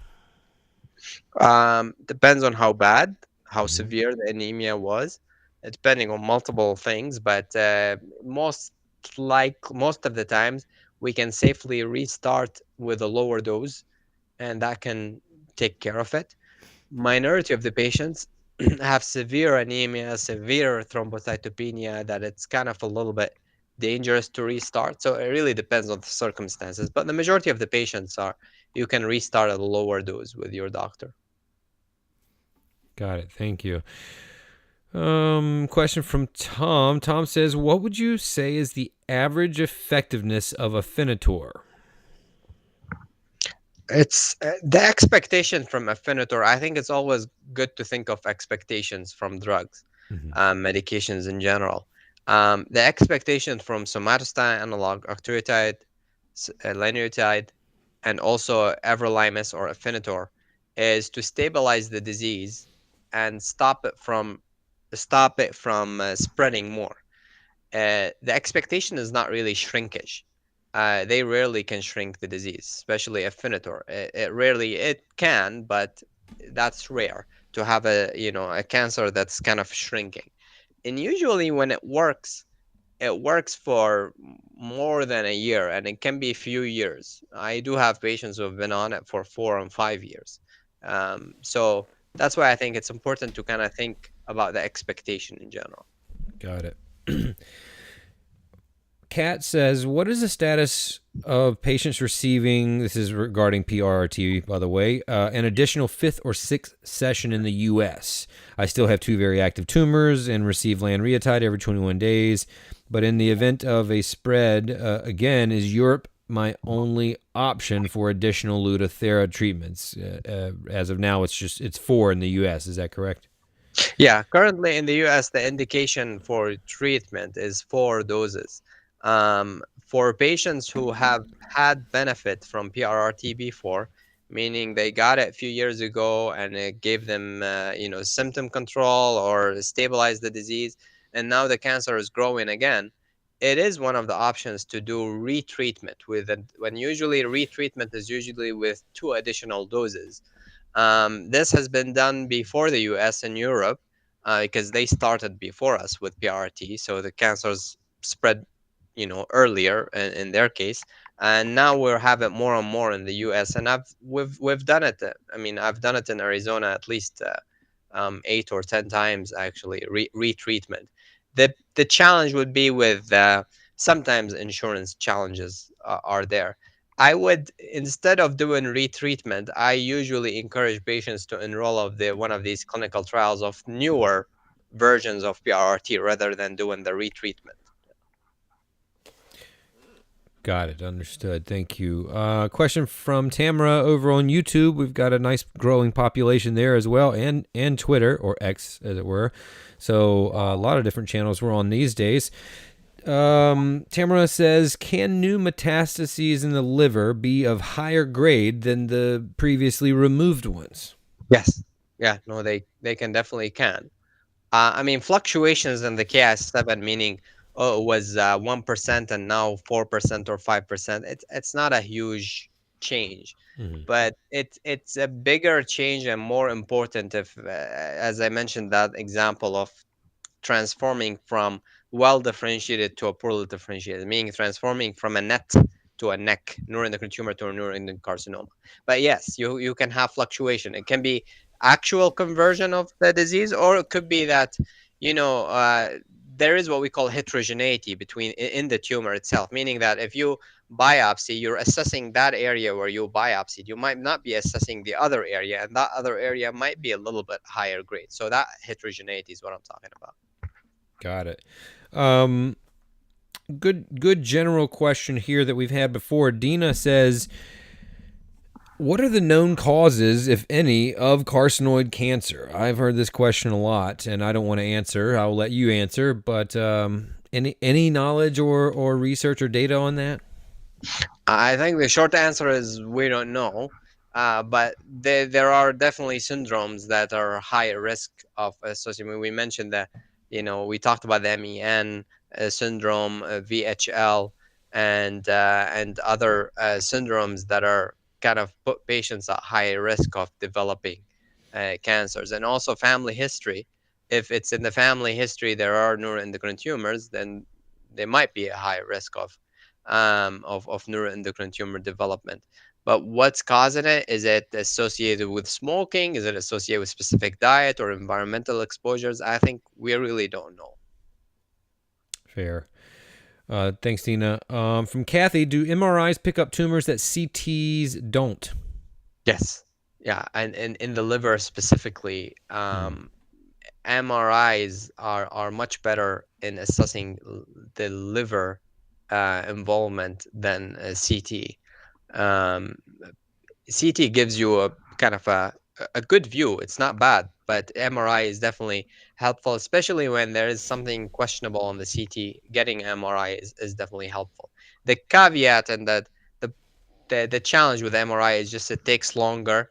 Depends on how bad, how severe the anemia was, depending on multiple things. But most of the times, we can safely restart with a lower dose, and that can take care of it. Minority of the patients have severe anemia, severe thrombocytopenia, that it's kind of a little bit dangerous to restart. So it really depends on the circumstances. But the majority of the patients are, you can restart at a lower dose with your doctor. Got it. Thank you. Question from Tom. Tom says, what would you say is the average effectiveness of Afinitor? It's the expectation from Afinitor. I think it's always good to think of expectations from drugs, medications in general. The expectation from somatostatin analog, octreotide, Lanreotide, and also everolimus or Afinitor is to stabilize the disease and stop it from spreading more. The expectation is not really shrinkage. They rarely can shrink the disease, especially Afinitor. It can, but that's rare to have a cancer that's kind of shrinking. And usually when it works for more than a year, and it can be a few years. I do have patients who have been on it for 4 and 5 years. So that's why I think it's important to kind of think about the expectation in general. Got it. Kat says, what is the status of patients receiving, this is regarding PRRT, by the way, an additional 5th or 6th session in the U.S.? I still have 2 very active tumors and receive Lanreotide every 21 days. But in the event of a spread, again, is Europe my only option for additional Lutathera treatments? As of now, it's 4 in the U.S. Is that correct? Yeah, currently in the US, the indication for treatment is 4 doses. For patients who have had benefit from PRRT before, meaning they got it a few years ago and it gave them, symptom control or stabilized the disease, and now the cancer is growing again, it is one of the options to do retreatment when usually retreatment is usually with 2 additional doses. This has been done before the US and Europe, because they started before us with PRT, so the cancers spread, earlier in their case, and now we're having more and more in the US. And we've done it. I mean, I've done it in Arizona at least 8 or 10 times actually, retreatment. The challenge would be with sometimes insurance challenges are there. I would, instead of doing retreatment, I usually encourage patients to enroll of one of these clinical trials of newer versions of PRRT rather than doing the retreatment. Got it. Understood. Thank you. Question from Tamara over on YouTube. We've got a nice growing population there as well, and Twitter, or X as it were. So a lot of different channels we're on these days. Tamara says, can new metastases in the liver be of higher grade than the previously removed ones? Yes. Yeah, no, they can definitely can. I mean, fluctuations in the KS7, meaning oh, it was 1% and now 4% or 5%. It's not a huge change, Hmm. but it's a bigger change and more important if, as I mentioned, that example of transforming from well differentiated to a poorly differentiated, meaning transforming from a net to a neck neuroendocrine tumor to a neuroendocrine carcinoma. But yes, you can have fluctuation. It can be actual conversion of the disease, or it could be that you know there is what we call heterogeneity between in the tumor itself, meaning that if you biopsy, you're assessing that area where you biopsied. You might not be assessing the other area, and that other area might be a little bit higher grade. So that heterogeneity is what I'm talking about. Got it. Um, good general question here that we've had before. Dina says, what are the known causes, if any, of carcinoid cancer? I've heard this question a lot, and I don't want to answer. I'll let you answer. But any knowledge or research or data on that? I think the short answer is we don't know. But there are definitely syndromes that are higher risk of associating. We mentioned that, we talked about the MEN syndrome, VHL, and other syndromes that are kind of put patients at higher risk of developing cancers, and also family history. If it's in the family history, there are neuroendocrine tumors, then there might be a higher risk of neuroendocrine tumor development. But what's causing it? Is it associated with smoking? Is it associated with specific diet or environmental exposures? I think we really don't know. Fair. Thanks, Dina. From Kathy, do MRIs pick up tumors that CTs don't? Yes. Yeah. And in the liver specifically, Hmm. MRIs are much better in assessing the liver involvement than CT. Um, CT gives you a kind of a good view. It's not bad, but MRI is definitely helpful, especially when there is something questionable on the CT. Getting MRI is definitely helpful. The caveat and the the challenge with MRI is just it takes longer.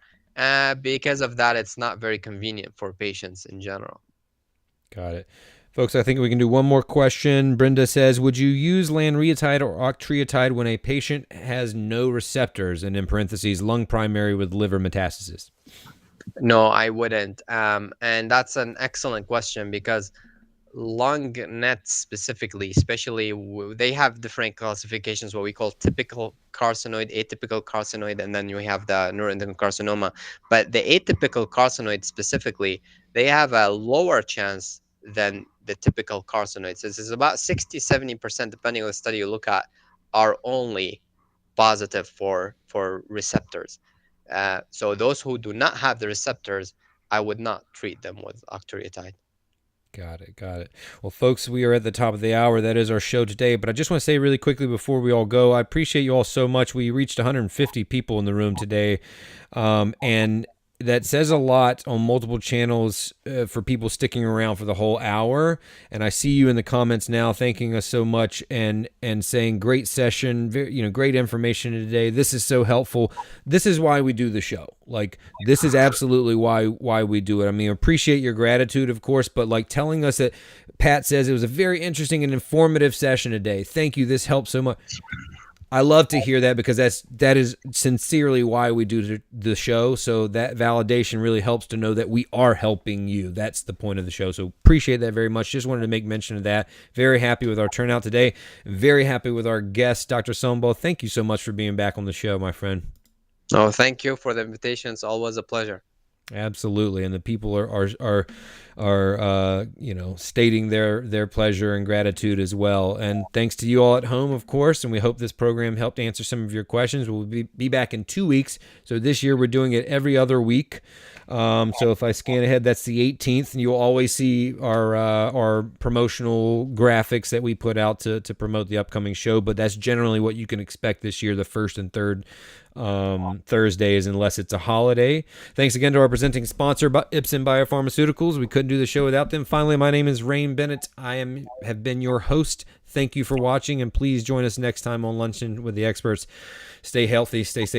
Because of that, it's not very convenient for patients in general. Got it. Folks, I think we can do one more question. Brenda says, would you use Lanreotide or octreotide when a patient has no receptors, and in parentheses, lung primary with liver metastasis? No, I wouldn't. And that's an excellent question because lung nets specifically, especially they have different classifications, what we call typical carcinoid, atypical carcinoid, and then you have the neuroendocrine carcinoma. But the atypical carcinoid specifically, they have a lower chance than the typical carcinoids. This is about 60-70%, depending on the study you look at, are only positive for receptors. So those who do not have the receptors, I would not treat them with octreotide. Got it. Got it. Well, folks, we are at the top of the hour. That is our show today. But I just want to say really quickly before we all go, I appreciate you all so much. We reached 150 people in the room today. And that says a lot on multiple channels for people sticking around for the whole hour. And I see you in the comments now thanking us so much and saying great session, great information today. This is so helpful. This is why we do the show. Like, this is absolutely why we do it. I mean, appreciate your gratitude, of course, but like telling us that Pat says it was a very interesting and informative session today. Thank you. This helped so much. I love to hear that because that is sincerely why we do the show. So that validation really helps to know that we are helping you. That's the point of the show. So appreciate that very much. Just wanted to make mention of that. Very happy with our turnout today. Very happy with our guest, Dr. Sonbol. Thank you so much for being back on the show, my friend. Oh, thank you for the invitation. It's always a pleasure. Absolutely, and the people are stating their pleasure and gratitude as well. And thanks to you all at home, of course. And we hope this program helped answer some of your questions. We'll be back in 2 weeks. So this year we're doing it every other week. So if I scan ahead, that's the 18th, and you'll always see our promotional graphics that we put out to promote the upcoming show. But that's generally what you can expect this year, the first and third Thursdays, unless it's a holiday. Thanks again to our presenting sponsor, Ipsen Biopharmaceuticals. We couldn't do the show without them. Finally, my name is Rain Bennett. Have been your host. Thank you for watching, and please join us next time on Luncheon with the Experts. Stay healthy, stay safe.